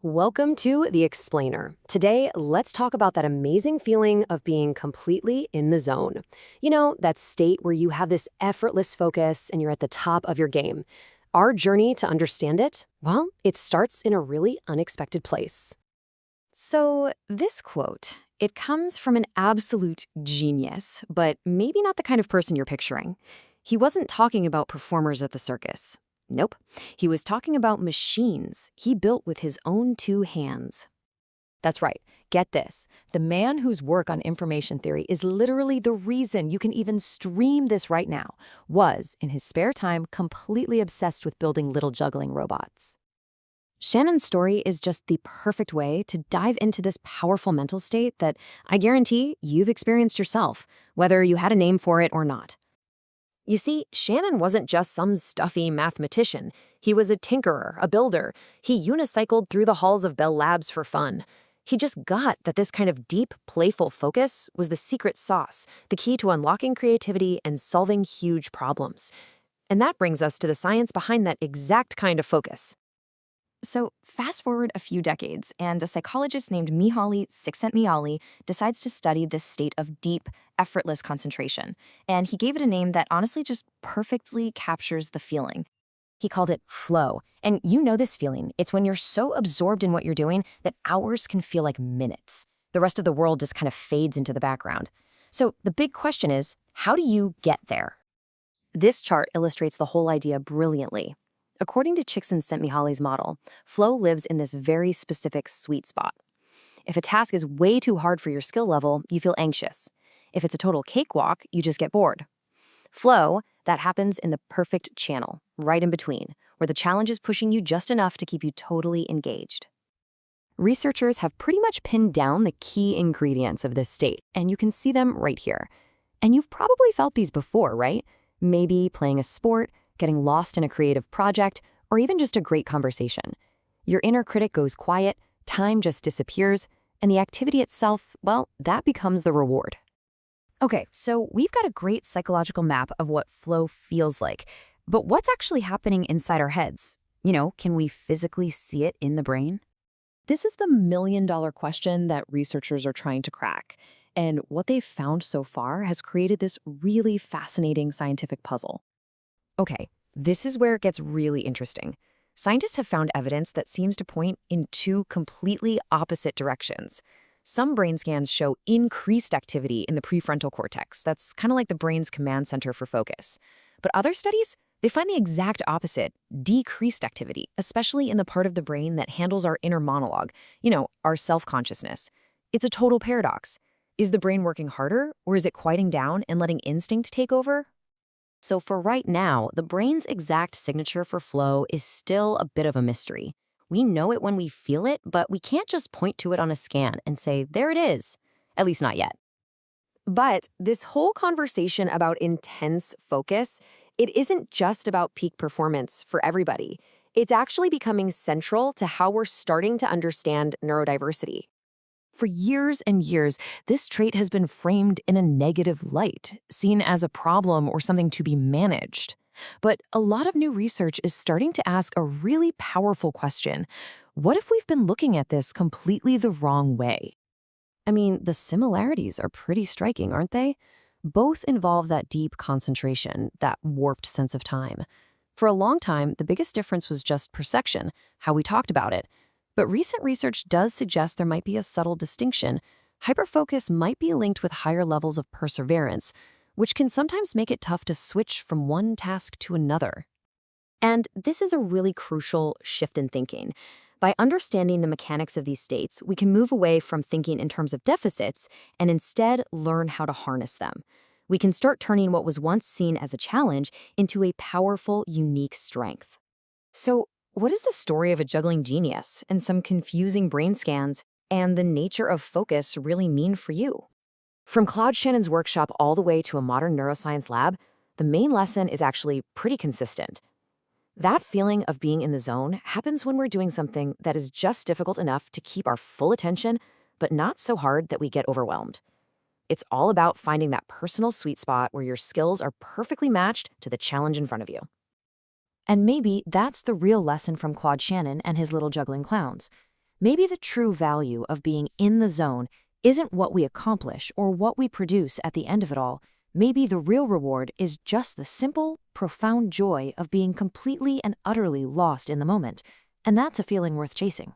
Welcome to The Explainer. Today, let's talk about that amazing feeling of being completely in the zone. You know, that state where you have this effortless focus and you're at the top of your game. Our journey to understand it, well, it starts in a really unexpected place. So, this quote, it comes from an absolute genius, but maybe not the kind of person you're picturing. He wasn't talking about performers at the circus. Nope. He was talking about machines he built with his own two hands. That's right. Get this. The man whose work on information theory is literally the reason you can even stream this right now was, in his spare time, completely obsessed with building little juggling robots. Shannon's story is just the perfect way to dive into this powerful mental state that I guarantee you've experienced yourself, whether you had a name for it or not. You see, Shannon wasn't just some stuffy mathematician. He was a tinkerer, a builder. He unicycled through the halls of Bell Labs for fun. He just got that this kind of deep, playful focus was the secret sauce, the key to unlocking creativity and solving huge problems. And that brings us to the science behind that exact kind of focus. So fast forward a few decades, and a psychologist named Mihaly Csikszentmihalyi decides to study this state of deep, effortless concentration. And he gave it a name that honestly just perfectly captures the feeling. He called it flow. And you know this feeling. It's when you're so absorbed in what you're doing that hours can feel like minutes. The rest of the world just kind of fades into the background. So the big question is, how do you get there? This chart illustrates the whole idea brilliantly. According to Csikszentmihalyi's model, flow lives in this very specific sweet spot. If a task is way too hard for your skill level, you feel anxious. If it's a total cakewalk, you just get bored. Flow, that happens in the perfect channel, right in between, where the challenge is pushing you just enough to keep you totally engaged. Researchers have pretty much pinned down the key ingredients of this state, and you can see them right here. And you've probably felt these before, right? Maybe playing a sport, getting lost in a creative project, or even just a great conversation. Your inner critic goes quiet, time just disappears, and the activity itself, well, that becomes the reward. Okay, so we've got a great psychological map of what flow feels like, but what's actually happening inside our heads? You know, can we physically see it in the brain? This is the million-dollar question that researchers are trying to crack. And what they've found so far has created this really fascinating scientific puzzle. Okay, this is where it gets really interesting. Scientists have found evidence that seems to point in two completely opposite directions. Some brain scans show increased activity in the prefrontal cortex. That's kind of like the brain's command center for focus. But other studies, they find the exact opposite, decreased activity, especially in the part of the brain that handles our inner monologue, our self-consciousness. It's a total paradox. Is the brain working harder, or is it quieting down and letting instinct take over? So for right now, the brain's exact signature for flow is still a bit of a mystery. We know it when we feel it, but we can't just point to it on a scan and say, there it is. At least not yet. But this whole conversation about intense focus, it isn't just about peak performance for everybody. It's actually becoming central to how we're starting to understand neurodiversity. For years and years, this trait has been framed in a negative light, seen as a problem or something to be managed. But a lot of new research is starting to ask a really powerful question. What if we've been looking at this completely the wrong way? I mean, the similarities are pretty striking, aren't they? Both involve that deep concentration, that warped sense of time. For a long time, the biggest difference was just perception, how we talked about it. But recent research does suggest there might be a subtle distinction. Hyperfocus might be linked with higher levels of perseverance, which can sometimes make it tough to switch from one task to another. And this is a really crucial shift in thinking. By understanding the mechanics of these states, we can move away from thinking in terms of deficits and instead learn how to harness them. We can start turning what was once seen as a challenge into a powerful, unique strength. So, what is the story of a juggling genius and some confusing brain scans and the nature of focus really mean for you? From Claude Shannon's workshop all the way to a modern neuroscience lab, the main lesson is actually pretty consistent. That feeling of being in the zone happens when we're doing something that is just difficult enough to keep our full attention, but not so hard that we get overwhelmed. It's all about finding that personal sweet spot where your skills are perfectly matched to the challenge in front of you. And maybe that's the real lesson from Claude Shannon and his little juggling clowns. Maybe the true value of being in the zone isn't what we accomplish or what we produce at the end of it all. Maybe the real reward is just the simple, profound joy of being completely and utterly lost in the moment. And that's a feeling worth chasing.